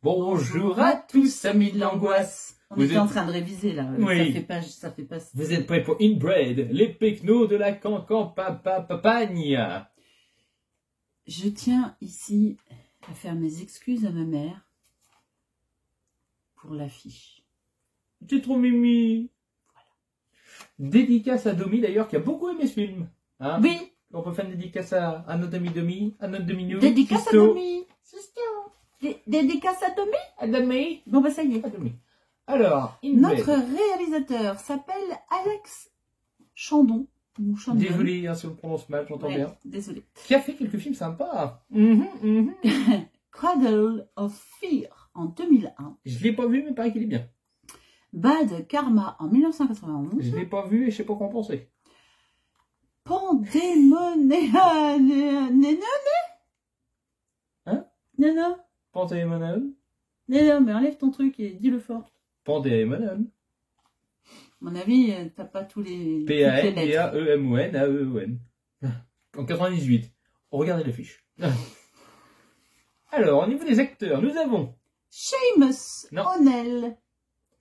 Bonjour à tous, amis de l'angoisse. On était en train de réviser là. Oui. Ça fait pas. Vous êtes prêts pour Inbred, les pecnos de la campagne. Je tiens ici à faire mes excuses à ma mère pour l'affiche. C'est trop mimi. Voilà. Dédicace à Domi d'ailleurs qui a beaucoup aimé ce film. Hein, oui. On peut faire une dédicace à notre ami Domi, à notre demi-nous. Dédicace à Domi. Dédicace à Domi. À Domi. Bon bah ça y est. À Domi. Alors, notre réalisateur s'appelle Alex Chandon. Désolé hein, si on le prononce mal, j'entends bien. Désolé. Qui a fait quelques films sympas. Cradle of Fear en 2001. Je l'ai pas vu, mais il paraît qu'il est bien. Bad Karma en 1991. Je l'ai pas vu et je sais pas quoi en penser. Pandémonéa. Hein? Non. Pandémonéon. Non, mais enlève ton truc et dis-le fort. Pandémonéon. À mon avis, t'as pas tous les. P-A-N-D-A-E-M-O-N-A-E-O-N. En 98. Regardez l'affiche. Alors, au niveau des acteurs, nous avons Seamus O'Neill.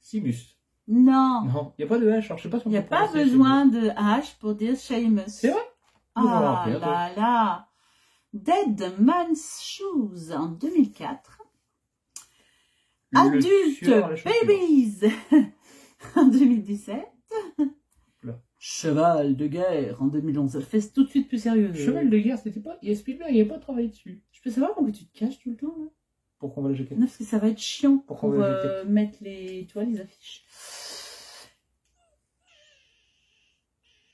Seamus. Non. Non, il n'y a pas de H, alors je sais pas si on Il n'y a pas besoin de H pour dire Seamus. C'est vrai? Ah là là. Dead Man's Shoes en 2004. Adulte Babies en 2017. Là. Cheval de guerre en 2011. Elle fait tout de suite plus sérieux. Cheval de guerre, c'était pas. Spielberg, il n'y avait pas travaillé dessus. Je peux savoir pourquoi tu te caches tout le temps là? Pourquoi on va la jeter? Non, parce que ça va être chiant pour mettre les, tu vois, les affiches.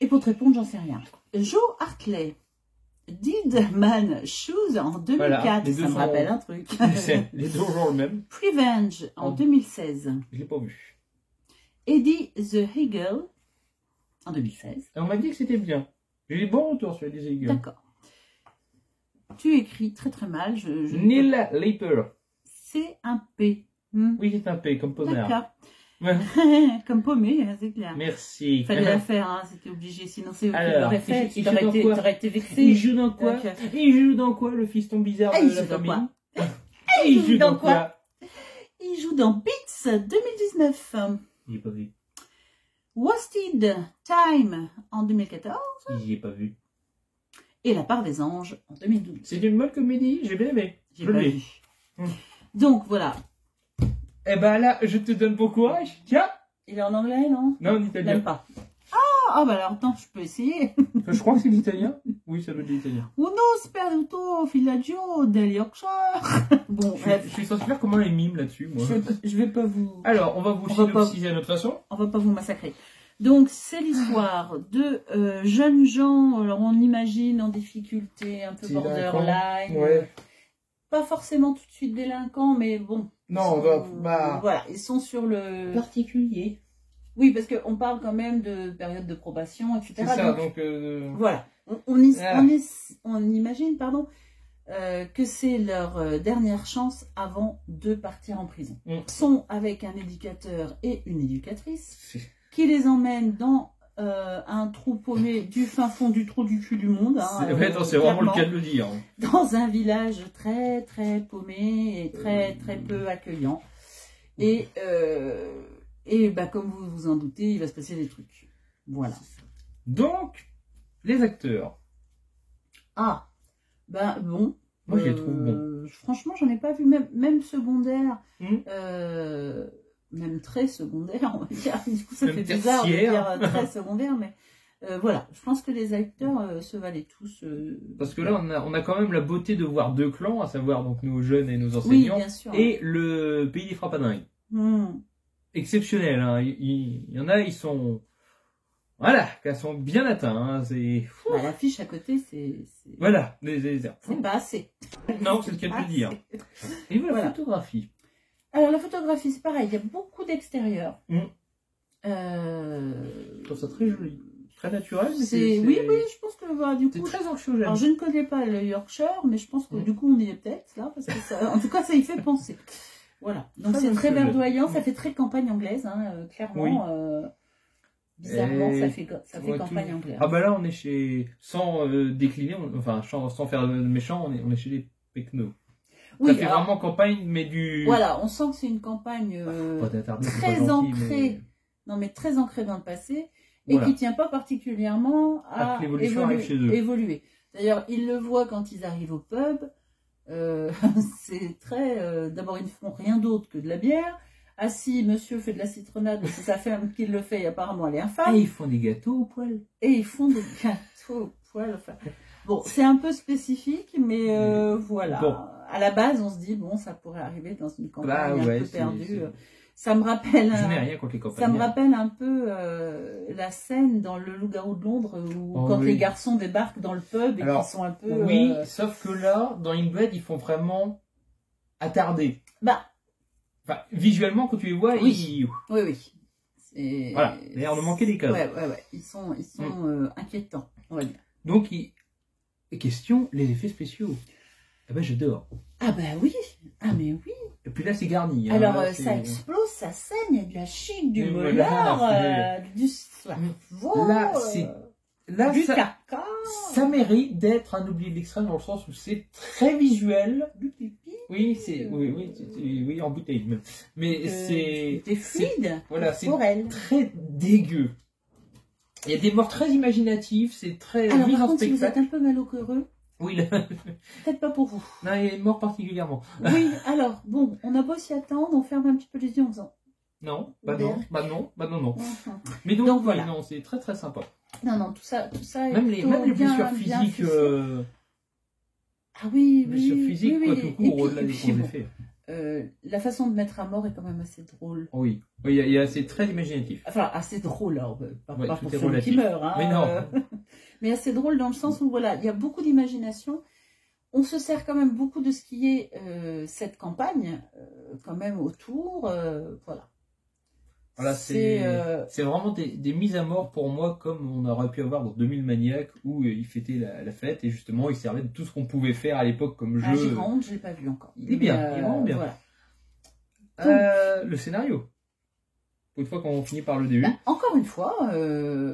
Et pour te répondre, j'en sais rien. Joe Hartley. Dead Man Shoes en 2004, voilà, ça me rappelle un truc. Les deux ont le même. Revenge en 2016. Je l'ai pas vu. Eddie the Eagle en 2016. Et on m'a dit que c'était bien. J'ai eu des bons retours sur Eddie the Eagle. D'accord. Tu écris très très mal. Neil Laper. C'est un P. Oui, c'est un P, comme Pomère. D'accord. Comme paumé, c'est clair. Merci. Fallait la faire, hein, c'était obligé, sinon c'est ok. Alors, fait, tu aurais été vexé. Il joue dans quoi? Il joue dans quoi, le fiston bizarre de la famille? Il joue dans quoi? Il joue dans Beats 2019. Il n'est pas vu. Wasted Time en 2014. Il n'y est pas vu. Et La part des anges en 2012. C'est une bonne comédie, j'ai bien aimé. J'ai pas vu. Donc voilà. Eh ben là, je te donne bon courage. Tiens. Il est en anglais, non? Non, en italien. Même pas. Ah bah alors attends, je peux essayer. Je crois que c'est l'italien. Oui, ça doit être l'italien. Uno sperduto filaggio del Yorkshire. Bon, je suis censé faire comment les mimes là-dessus, moi. Je vais pas vous... Alors, on va vous synopsiser à notre façon. On va pas vous massacrer. Donc, c'est l'histoire de jeunes gens, alors on imagine en difficulté, un peu borderline. Ouais. Pas forcément tout de suite délinquants, mais bon. Non, voilà, ils sont sur le... particulier. Oui, parce qu'on parle quand même de période de probation, etc. C'est ça, donc... Voilà. On imagine, pardon, que c'est leur dernière chance avant de partir en prison. Ils sont avec un éducateur et une éducatrice qui les emmènent dans un trou paumé du fin fond du trou du cul du monde. Hein, c'est vraiment le cas de le dire. Dans un village très très paumé et très très peu accueillant. Et bah, comme vous vous en doutez, il va se passer des trucs. Voilà. Donc, les acteurs. Ah, ben bon. Moi, je les trouve bons. Franchement, j'en ai pas vu, même secondaire. Même très secondaire, on va dire. Du coup, ça même fait bizarre de dire très secondaire, mais voilà. Je pense que les acteurs se valaient tous. Parce que là, on a quand même la beauté de voir deux clans, à savoir donc nos jeunes et nos enseignants, oui, bien sûr, et le pays des frappadingues. Exceptionnel, hein. Il y en a, ils sont... Voilà, qu'elles sont bien atteints. Hein. Bah, l'affiche à côté, c'est... Voilà. C'est pas assez. Non, c'est ce qu'elle peut dire. Et voilà, la photographie. Alors, la photographie, c'est pareil. Il y a beaucoup d'extérieur. Je trouve ça très joli. Très naturel. Mais oui, je pense que bah, du coup... C'est très anxiogène. Alors, je ne connais pas le Yorkshire, mais je pense que du coup, on y est peut-être là. Parce que ça, en tout cas, ça y fait penser. Voilà. Donc, c'est très verdoyant. Ça fait très campagne anglaise, hein, clairement. Oui. Bizarrement, ça fait campagne anglaise. Ah bah là, on est chez... Sans décliner, enfin, sans faire le méchant, on est chez les pecnos. Oui, ça fait vraiment campagne, mais du... Voilà, on sent que c'est une campagne très ancrée, mais très ancrée dans le passé, et qui ne tient pas particulièrement à évoluer. D'ailleurs, ils le voient quand ils arrivent au pub, c'est très... D'abord, ils ne font rien d'autre que de la bière. Ah si, monsieur fait de la citronnade, c'est sa femme qui le fait, et apparemment elle est infâme. Et ils font des gâteaux au poil. Enfin, bon, c'est un peu spécifique, mais voilà. Bon. À la base, on se dit, bon, ça pourrait arriver dans une campagne un peu perdue. Ça me rappelle... Je n'ai rien contre les campagnes. Ça me rappelle un peu la scène dans Le Loup-garou de Londres, où quand les garçons débarquent dans le pub et qu'ils sont un peu... Oui, sauf que là, dans Inbred, ils font vraiment attarder. Enfin, visuellement, quand tu les vois, oui. Voilà, d'ailleurs, on a manqué des cases. Ouais. Ils sont inquiétants, on va dire. Donc, question, les effets spéciaux. Ah ben, j'adore. Ah ben oui. Ah mais oui. Et puis là, c'est garni. Alors, là, ça explose, ça saigne, il y a de la chic, du molar, du cerveau, là, du caca. Ça mérite d'être un oublié de l'extrême dans le sens où c'est très visuel. Du pipi. Oui, oui, en bouteille même. Mais c'est fluide. Voilà, c'est très dégueu. Il y a des morts très imaginatives, c'est très mis en spectacle. Si vous êtes un peu malheureux. Oui, peut-être pas pour vous. Non, il est mort particulièrement. Oui, alors, bon, on a beau s'y attendre, on ferme un petit peu les yeux en faisant... Non. Mais donc voilà, non, c'est très très sympa. Non, tout ça même les blessures physiques. Ah oui, blessures physiques, quoi, tout court, au-delà des gros effets. La façon de mettre à mort est quand même assez drôle. Oui, c'est très imaginatif. Enfin, assez drôle, alors, pas pour celui relatif. qui meurt. Hein, mais non. Mais assez drôle dans le sens où, voilà, il y a beaucoup d'imagination. On se sert quand même beaucoup de ce qui est cette campagne, quand même autour, voilà. Voilà, c'est vraiment des mises à mort pour moi, comme on aurait pu avoir dans 2000 Maniacs, où ils fêtaient la fête, et justement, ils servaient de tout ce qu'on pouvait faire à l'époque comme jeu. Gironde, je ne l'ai pas vu encore. Il est bien, il est vraiment bien. Voilà. Le scénario. Une fois qu'on finit par le début. Encore une fois...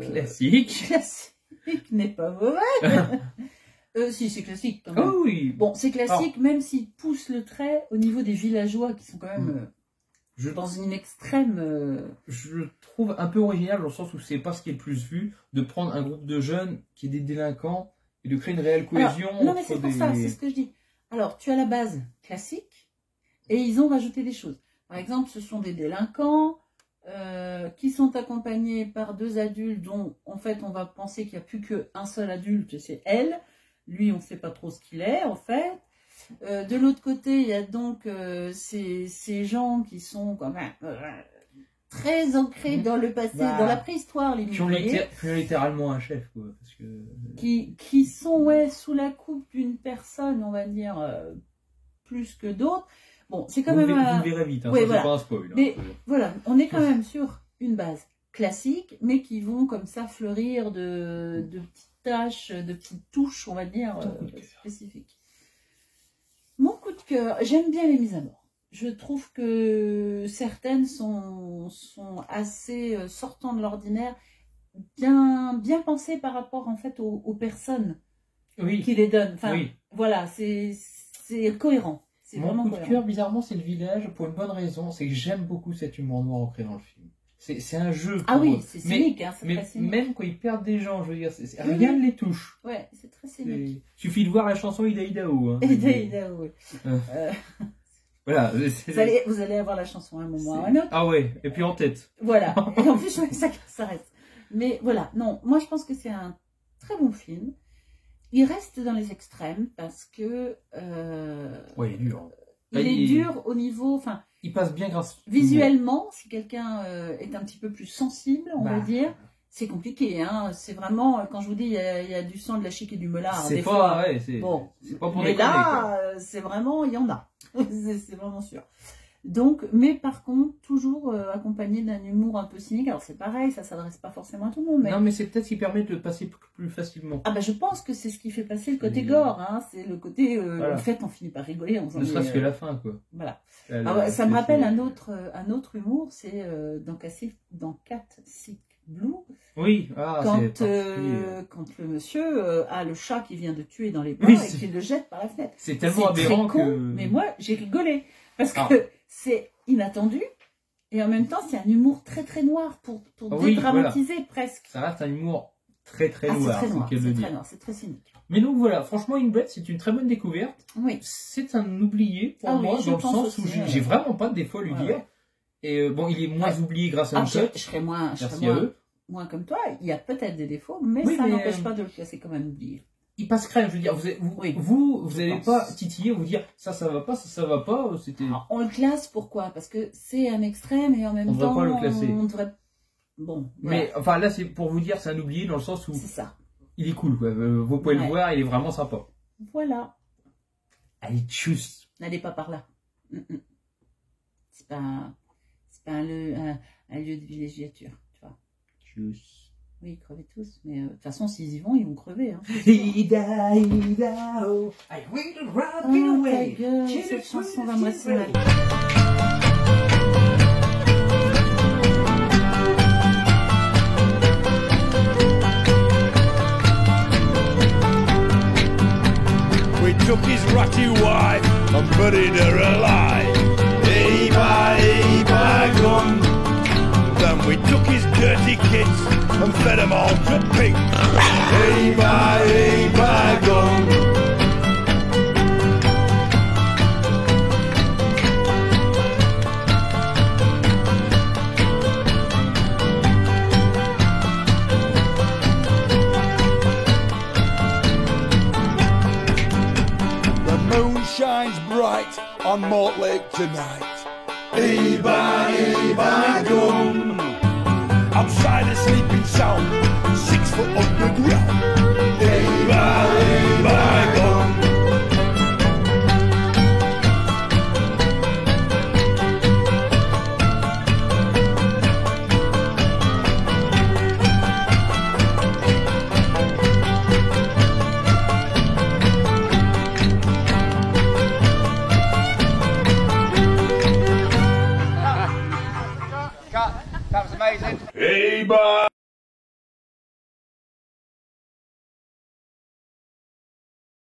Classique. Classique n'est pas mauvais. Si, c'est classique quand même. Oh oui. Bon, c'est classique, même s'il pousse le trait au niveau des villageois qui sont quand même... dans une extrême... Je trouve un peu original dans le sens où c'est pas ce qui est le plus vu, de prendre un groupe de jeunes qui est des délinquants et de créer une réelle cohésion. Alors, non mais c'est pour ça, c'est ce que je dis. Alors, tu as la base classique et ils ont rajouté des choses. Par exemple, ce sont des délinquants qui sont accompagnés par deux adultes dont, en fait, on va penser qu'il n'y a plus qu'un seul adulte, c'est elle. Lui, on ne sait pas trop ce qu'il est, en fait. De l'autre côté, il y a donc ces gens qui sont quand même très ancrés dans le passé, dans la préhistoire, les qui ont littéralement un chef, quoi. Parce que... qui sont sous la coupe d'une personne, on va dire, plus que d'autres. Bon, c'est quand même... Vous le verrez vite, hein, ça, c'est pas un spoil. Mais voilà, on est quand même sur une base classique, mais qui vont comme ça fleurir de petites tâches, de petites touches, on va dire, spécifiques. Mon coup de cœur, j'aime bien les mises à mort. Je trouve que certaines sont assez sortant de l'ordinaire, bien pensées par rapport en fait aux personnes qui les donnent. Enfin, voilà, c'est cohérent. Mon coup de cœur, bizarrement, c'est le village pour une bonne raison, c'est que j'aime beaucoup cet humour noir ancré dans le film. C'est un jeu. Ah oui, c'est cynique, hein, c'est très cynique. Même quand ils perdent des gens, je veux dire, rien ne les touche. Ouais, c'est très cynique. Il suffit de voir la chanson Ida Idaho. Hein. Ida Idaho, oui. Voilà. Vous allez avoir la chanson à un moment ou à un autre. Ah ouais, et puis en tête. Voilà. Et en plus, ça reste. Mais voilà, non, moi je pense que c'est un très bon film. Il reste dans les extrêmes parce que... ouais, il est dur. Il est dur au niveau... Enfin, il passe bien grâce... Visuellement, si quelqu'un est un petit peu plus sensible, on va dire, c'est compliqué. Hein. C'est vraiment, quand je vous dis, il y a du sang, de la chic et du melard. C'est pas, c'est pas pour mais là, c'est vraiment, il y en a. C'est vraiment sûr. Donc, mais par contre, toujours accompagné d'un humour un peu cynique. Alors c'est pareil, ça s'adresse pas forcément à tout le monde. Mais... Non, mais c'est peut-être ce qui permet de passer plus facilement. Ah bah je pense que c'est ce qui fait passer le côté gore. Hein. C'est le côté, en fait, on finit par rigoler. Ne serait-ce que la fin, quoi. Voilà. Ça me rappelle un autre humour, c'est dans Cat Sick. Blue. Oui, quand le monsieur a le chat qui vient de tuer dans les bras et qu'il le jette par la fenêtre. C'est tellement aberrant que... Mais moi, j'ai rigolé. Parce que c'est inattendu. Et en même temps, c'est un humour très très noir pour dédramatiser presque. Ça reste un humour très très noir. C'est très cynique. Mais donc voilà, franchement, Inbred, c'est une très bonne découverte. Oui. C'est un oublié pour moi, dans le sens où j'ai vraiment pas de défaut à lui dire. Et bon, il est moins oublié grâce à Uncut. Je serais moins comme toi. Il y a peut-être des défauts, mais ça n'empêche pas de le classer comme un oublié. Il passe crème, je veux dire. Vous n'allez pas titiller ou vous dire ça va pas, ça va pas. On le classe pourquoi? Parce que c'est un extrême et en même temps, pas le classer. On devrait. Bon. Mais enfin là, c'est pour vous dire, c'est un oublié dans le sens où. C'est ça. Il est cool, quoi. Vous pouvez le voir, il est vraiment sympa. Voilà. Allez, tchuss. N'allez pas par là. C'est pas un lieu de villégiature, tu vois. Tchuss. Oui, crevez tous, mais de toute façon, s'ils y vont, ils vont crever. Hein. Ta gueule, cette chanson va me rester mal. We took his ratty wife and buried her alive. Hey, gun. Then we took his dirty kids and fed them all to pigs. Hey, gun. The moon shines bright on Mortlake tonight. Hey, gun. Outside a sleeping sound, 6 foot underground. Hey, gun. That was amazing. Hey, bye.